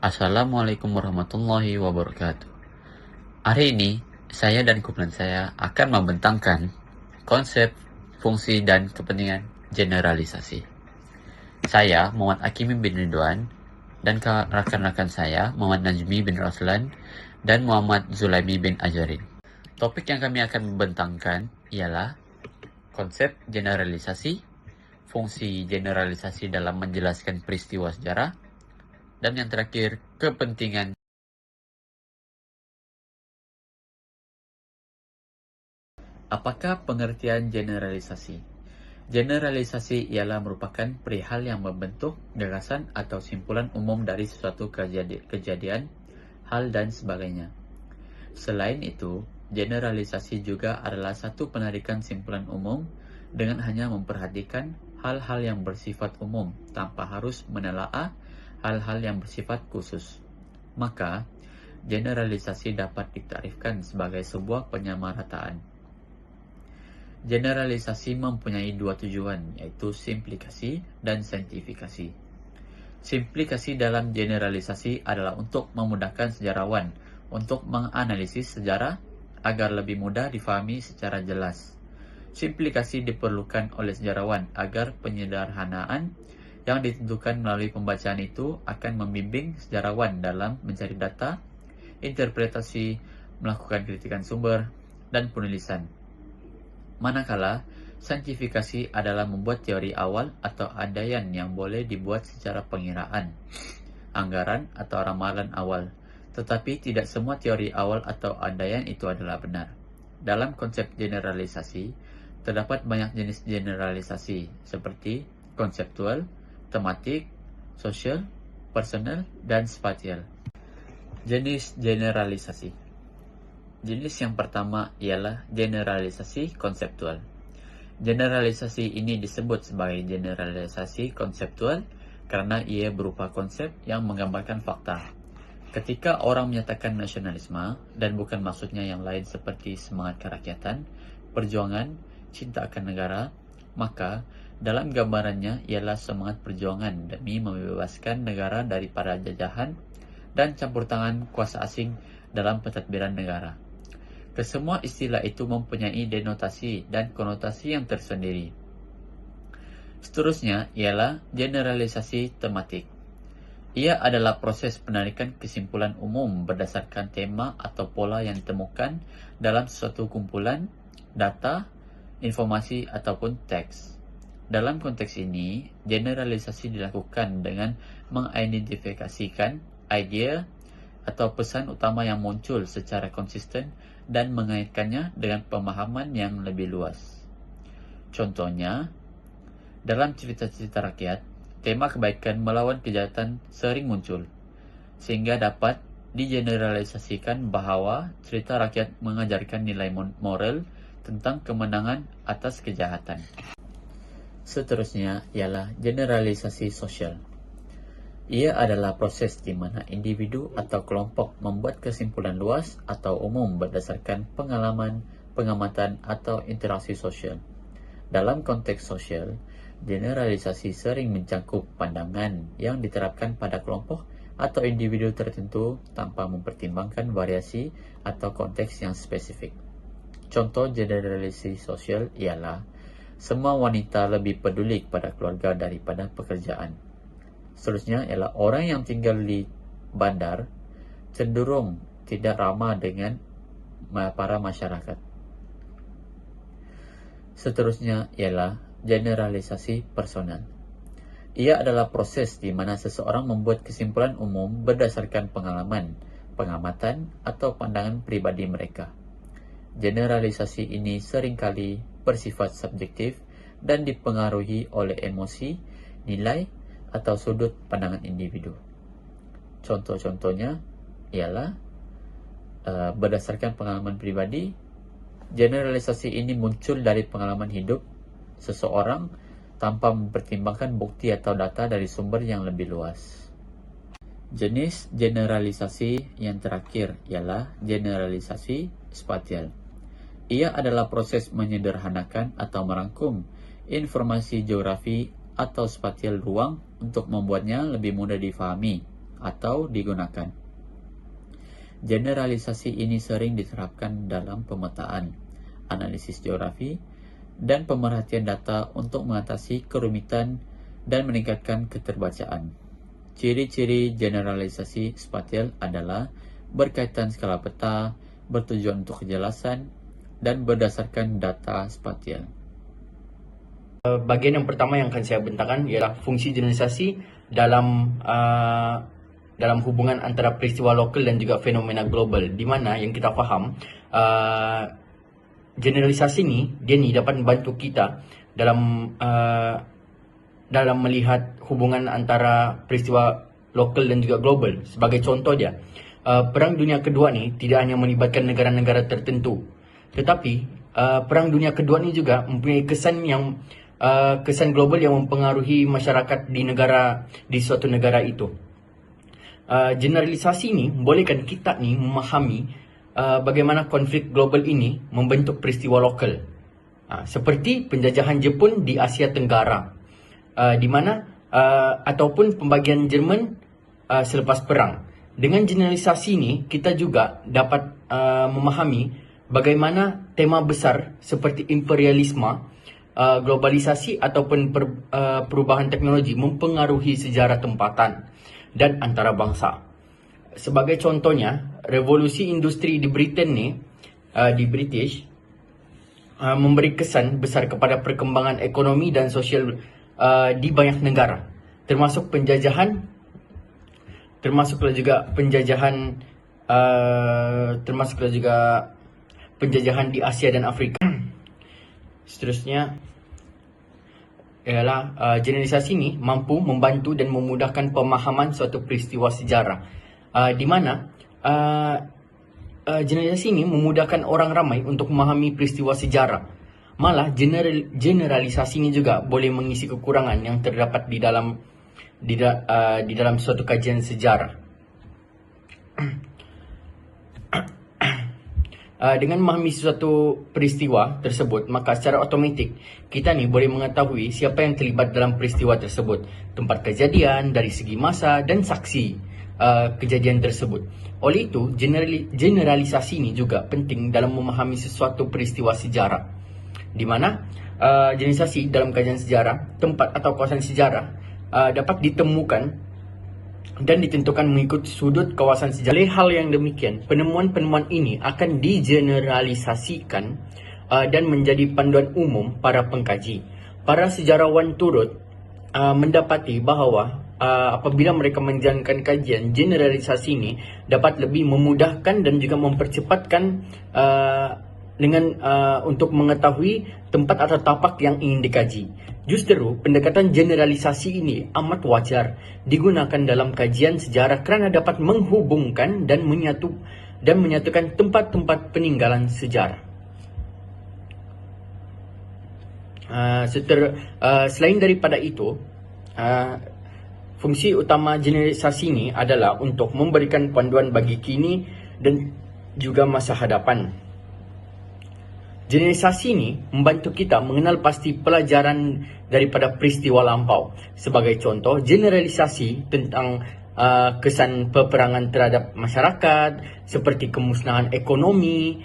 Assalamualaikum warahmatullahi wabarakatuh. Hari ini, saya dan kumpulan saya akan membentangkan konsep, fungsi, dan kepentingan generalisasi. Saya, Muhammad Akimin bin Ridwan, dan rekan-rekan saya, Muhammad Najmi bin Raslan, dan Muhammad Zulaimi bin Ajarin. Topik yang kami akan membentangkan ialah konsep generalisasi, fungsi generalisasi dalam menjelaskan peristiwa sejarah, dan yang terakhir, kepentingan. Apakah pengertian generalisasi? Generalisasi ialah merupakan perihal yang membentuk gagasan atau simpulan umum dari sesuatu kejadian, hal, dan sebagainya. Selain itu, generalisasi juga adalah satu penarikan simpulan umum dengan hanya memperhatikan hal-hal yang bersifat umum tanpa harus menelaah hal-hal yang bersifat khusus. Maka, generalisasi dapat ditarifkan sebagai sebuah penyamarataan. Generalisasi mempunyai dua tujuan, yaitu simplikasi dan saintifikasi. Simplikasi dalam generalisasi adalah untuk memudahkan sejarawan untuk menganalisis sejarah agar lebih mudah difahami secara jelas. Simplikasi diperlukan oleh sejarawan agar penyederhanaan yang ditentukan melalui pembacaan itu akan membimbing sejarawan dalam mencari data, interpretasi, melakukan kritikan sumber, dan penulisan. Manakala, saintifikasi adalah membuat teori awal atau andaian yang boleh dibuat secara pengiraan, anggaran atau ramalan awal, tetapi tidak semua teori awal atau andaian itu adalah benar. Dalam konsep generalisasi, terdapat banyak jenis generalisasi, seperti konseptual, tematik, sosial, personal, dan spatial. Jenis generalisasi. Jenis yang pertama ialah generalisasi konseptual. Generalisasi ini disebut sebagai generalisasi konseptual karena ia berupa konsep yang menggambarkan fakta. Ketika orang menyatakan nasionalisme, dan bukan maksudnya yang lain seperti semangat kerakyatan, perjuangan, cinta akan negara, maka dalam gambarannya ialah semangat perjuangan demi membebaskan negara daripada jajahan dan campur tangan kuasa asing dalam pentadbiran negara. Kesemua istilah itu mempunyai denotasi dan konotasi yang tersendiri. Seterusnya ialah generalisasi tematik. Ia adalah proses penarikan kesimpulan umum berdasarkan tema atau pola yang ditemukan dalam suatu kumpulan, data, informasi, ataupun teks. Dalam konteks ini, generalisasi dilakukan dengan mengidentifikasikan idea atau pesan utama yang muncul secara konsisten dan mengaitkannya dengan pemahaman yang lebih luas. Contohnya, dalam cerita-cerita rakyat, tema kebaikan melawan kejahatan sering muncul, sehingga dapat digeneralisasikan bahwa cerita rakyat mengajarkan nilai moral tentang kemenangan atas kejahatan. Seterusnya ialah generalisasi sosial. Ia adalah proses di mana individu atau kelompok membuat kesimpulan luas atau umum berdasarkan pengalaman, pengamatan, atau interaksi sosial. Dalam konteks sosial, generalisasi sering mencakup pandangan yang diterapkan pada kelompok atau individu tertentu tanpa mempertimbangkan variasi atau konteks yang spesifik. Contoh generalisasi sosial ialah semua wanita lebih peduli kepada keluarga daripada pekerjaan. Seterusnya ialah orang yang tinggal di bandar cenderung tidak ramah dengan para masyarakat. Seterusnya ialah generalisasi personal. Ia adalah proses di mana seseorang membuat kesimpulan umum berdasarkan pengalaman, pengamatan, atau pandangan pribadi mereka. Generalisasi ini seringkali bersifat subjektif dan dipengaruhi oleh emosi, nilai, atau sudut pandangan individu. Contoh-contohnya ialah berdasarkan pengalaman pribadi. Generalisasi ini muncul dari pengalaman hidup seseorang tanpa mempertimbangkan bukti atau data dari sumber yang lebih luas. Jenis generalisasi yang terakhir ialah generalisasi spatial. Ia adalah proses menyederhanakan atau merangkum informasi geografi atau spasial ruang untuk membuatnya lebih mudah difahami atau digunakan. Generalisasi ini sering diterapkan dalam pemetaan, analisis geografi, dan pemerhatian data untuk mengatasi kerumitan dan meningkatkan keterbacaan. Ciri-ciri generalisasi spasial adalah berkaitan skala peta, bertujuan untuk kejelasan, dan berdasarkan data spasial. Bagian yang pertama yang akan saya bentangkan ialah fungsi generalisasi dalam hubungan antara peristiwa lokal dan juga fenomena global, di mana yang kita faham generalisasi ni dapat membantu kita dalam melihat hubungan antara peristiwa lokal dan juga global. Sebagai contoh dia, Perang Dunia Kedua ni tidak hanya melibatkan negara-negara tertentu, tetapi Perang Dunia Kedua ni juga mempunyai kesan global yang mempengaruhi masyarakat di suatu negara itu. Generalisasi ini membolehkan kita ni memahami bagaimana konflik global ini membentuk peristiwa lokal, seperti penjajahan Jepun di Asia Tenggara, di mana ataupun pembagian Jerman selepas perang. Dengan generalisasi ini kita juga dapat memahami bagaimana tema besar seperti imperialisme, globalisasi ataupun perubahan teknologi mempengaruhi sejarah tempatan dan antarabangsa. Sebagai contohnya, revolusi industri di British memberi kesan besar kepada perkembangan ekonomi dan sosial di banyak negara, termasuklah juga penjajahan di Asia dan Afrika. Seterusnya ialah generalisasi ini mampu membantu dan memudahkan pemahaman suatu peristiwa sejarah, di mana generalisasi ini memudahkan orang ramai untuk memahami peristiwa sejarah. Malah generalisasi ini juga boleh mengisi kekurangan yang terdapat di dalam suatu kajian sejarah. Dengan memahami suatu peristiwa tersebut, maka secara otomatik kita ni boleh mengetahui siapa yang terlibat dalam peristiwa tersebut, tempat kejadian, dari segi masa dan saksi kejadian tersebut. Oleh itu, generalisasi ini juga penting dalam memahami sesuatu peristiwa sejarah, di mana generalisasi dalam kajian sejarah, tempat atau kawasan sejarah dapat ditemukan dan ditentukan mengikut sudut kawasan sejarah. Oleh hal yang demikian, penemuan-penemuan ini akan digeneralisasikan dan menjadi panduan umum para pengkaji. Para sejarawan turut mendapati bahawa apabila mereka menjalankan kajian, generalisasi ini dapat lebih memudahkan dan juga mempercepatkan untuk mengetahui tempat atau tapak yang ingin dikaji. Justru pendekatan generalisasi ini amat wajar digunakan dalam kajian sejarah kerana dapat menghubungkan dan menyatukan tempat-tempat peninggalan sejarah. Selain daripada itu, fungsi utama generalisasi ini adalah untuk memberikan panduan bagi kini dan juga masa hadapan. Generalisasi ini membantu kita mengenal pasti pelajaran daripada peristiwa lampau. Sebagai contoh, generalisasi tentang kesan peperangan terhadap masyarakat, seperti kemusnahan ekonomi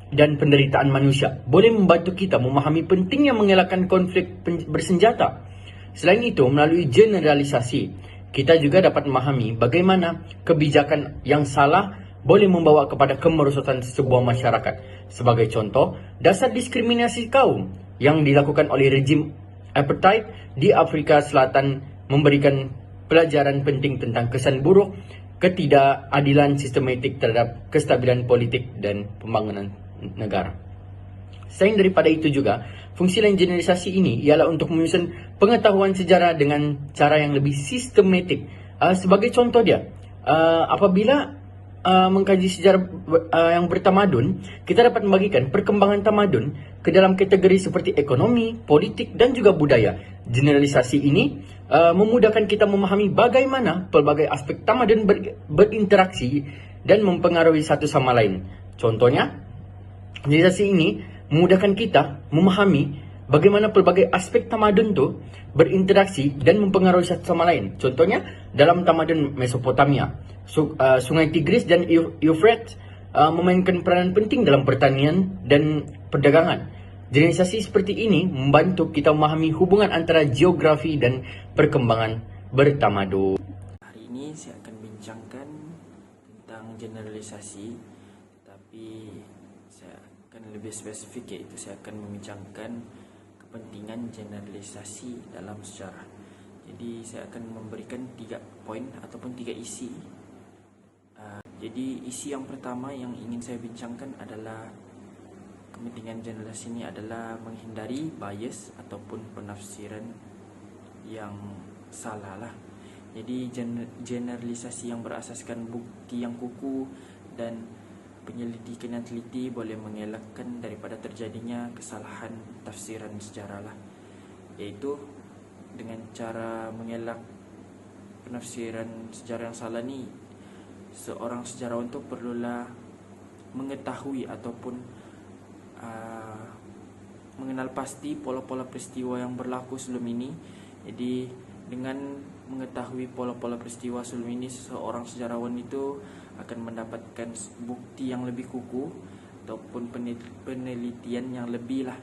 dan penderitaan manusia, boleh membantu kita memahami pentingnya mengelakkan konflik bersenjata. Selain itu, melalui generalisasi, kita juga dapat memahami bagaimana kebijakan yang salah boleh membawa kepada kemerosotan sebuah masyarakat. Sebagai contoh, dasar diskriminasi kaum yang dilakukan oleh rejim apartheid di Afrika Selatan memberikan pelajaran penting tentang kesan buruk ketidakadilan sistematik terhadap kestabilan politik dan pembangunan negara. Selain daripada itu juga, fungsi lain generalisasi ini ialah untuk menyusun pengetahuan sejarah dengan cara yang lebih sistematik. Sebagai contoh dia, apabila mengkaji sejarah yang bertamadun, kita dapat membagikan perkembangan tamadun ke dalam kategori seperti ekonomi, politik dan juga budaya. Generalisasi ini memudahkan kita memahami bagaimana pelbagai aspek tamadun berinteraksi dan mempengaruhi satu sama lain. Contohnya, generalisasi ini memudahkan kita memahami bagaimana pelbagai aspek tamadun tu berinteraksi dan mempengaruhi satu sama lain. Contohnya dalam tamadun Mesopotamia, Sungai Tigris dan Euphrates memainkan peranan penting dalam pertanian dan perdagangan. Generalisasi seperti ini membantu kita memahami hubungan antara geografi dan perkembangan bertamadun. Hari ini saya akan bincangkan tentang generalisasi, tapi saya akan lebih spesifik, yaitu saya akan membincangkan kepentingan generalisasi dalam sejarah. Jadi saya akan memberikan 3 poin ataupun 3 isi. Jadi isi yang pertama yang ingin saya bincangkan adalah kepentingan generalisasi ini adalah menghindari bias ataupun penafsiran yang salah lah. Jadi generalisasi yang berasaskan bukti yang kukuh dan penyelidikan yang teliti boleh mengelakkan daripada terjadinya kesalahan tafsiran sejarah lah. Iaitu dengan cara mengelak penafsiran sejarah yang salah ni, seorang sejarawan tu perlulah mengetahui ataupun mengenal pasti pola-pola peristiwa yang berlaku sebelum ini. Jadi dengan mengetahui pola-pola peristiwa sebelum ini, seorang sejarawan itu akan mendapatkan bukti yang lebih kukuh ataupun penelitian yang lebih lah.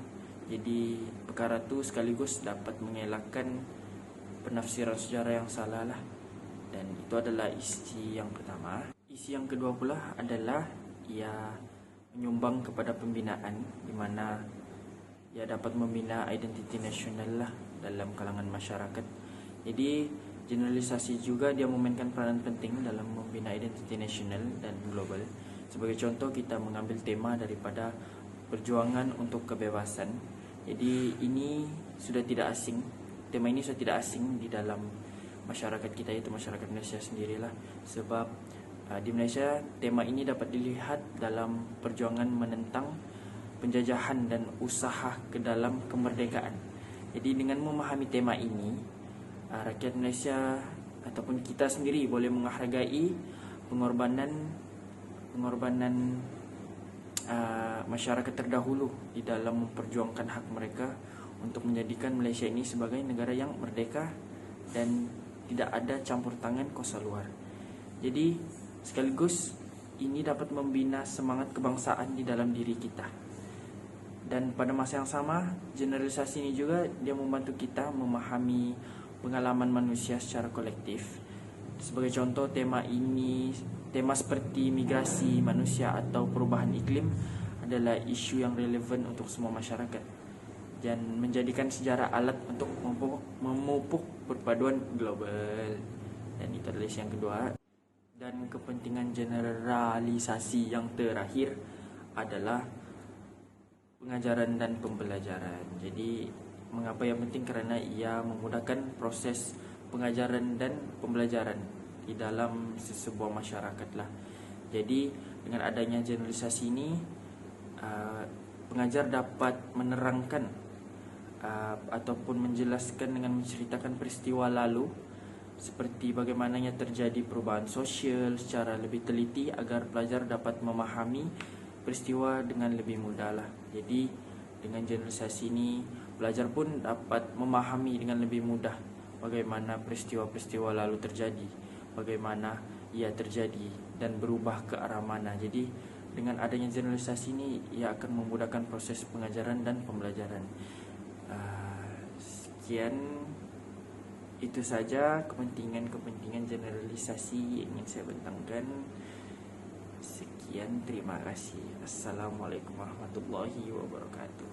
Jadi perkara itu sekaligus dapat mengelakkan penafsiran sejarah yang salah lah. Dan itu adalah isi yang pertama. Isi yang kedua pula adalah ia menyumbang kepada pembinaan, di mana ia dapat membina identiti nasional lah dalam kalangan masyarakat. Jadi generalisasi juga dia memainkan peranan penting dalam membina identiti nasional dan global. Sebagai contoh, kita mengambil tema daripada perjuangan untuk kebebasan. Jadi ini sudah tidak asing. Tema ini sudah tidak asing di dalam masyarakat kita, yaitu masyarakat Malaysia sendirilah. Sebab di Malaysia tema ini dapat dilihat dalam perjuangan menentang penjajahan dan usaha ke dalam kemerdekaan. Jadi dengan memahami tema ini, rakyat Malaysia ataupun kita sendiri boleh menghargai pengorbanan masyarakat terdahulu di dalam memperjuangkan hak mereka untuk menjadikan Malaysia ini sebagai negara yang merdeka dan tidak ada campur tangan kuasa luar. Jadi sekaligus ini dapat membina semangat kebangsaan di dalam diri kita. Dan pada masa yang sama, generalisasi ini juga dia membantu kita memahami pengalaman manusia secara kolektif. Sebagai contoh, tema seperti migrasi manusia atau perubahan iklim adalah isu yang relevan untuk semua masyarakat dan menjadikan sejarah alat untuk memupuk perpaduan global. Dan itu adalah isu yang kedua. Dan kepentingan generalisasi yang terakhir adalah pengajaran dan pembelajaran. Jadi mengapa yang penting? Kerana ia memudahkan proses pengajaran dan pembelajaran di dalam sebuah masyarakat lah. Jadi dengan adanya generalisasi ini, pengajar dapat menerangkan ataupun menjelaskan dengan menceritakan peristiwa lalu seperti bagaimananya terjadi perubahan sosial secara lebih teliti agar pelajar dapat memahami peristiwa dengan lebih mudah lah. Jadi dengan generalisasi ini, pelajar pun dapat memahami dengan lebih mudah bagaimana peristiwa-peristiwa lalu terjadi, bagaimana ia terjadi dan berubah ke arah mana. Jadi dengan adanya generalisasi ini, ia akan memudahkan proses pengajaran dan pembelajaran. Sekian, itu saja kepentingan generalisasi yang ingin saya bentangkan. Sekian, terima kasih. Assalamualaikum warahmatullahi wabarakatuh.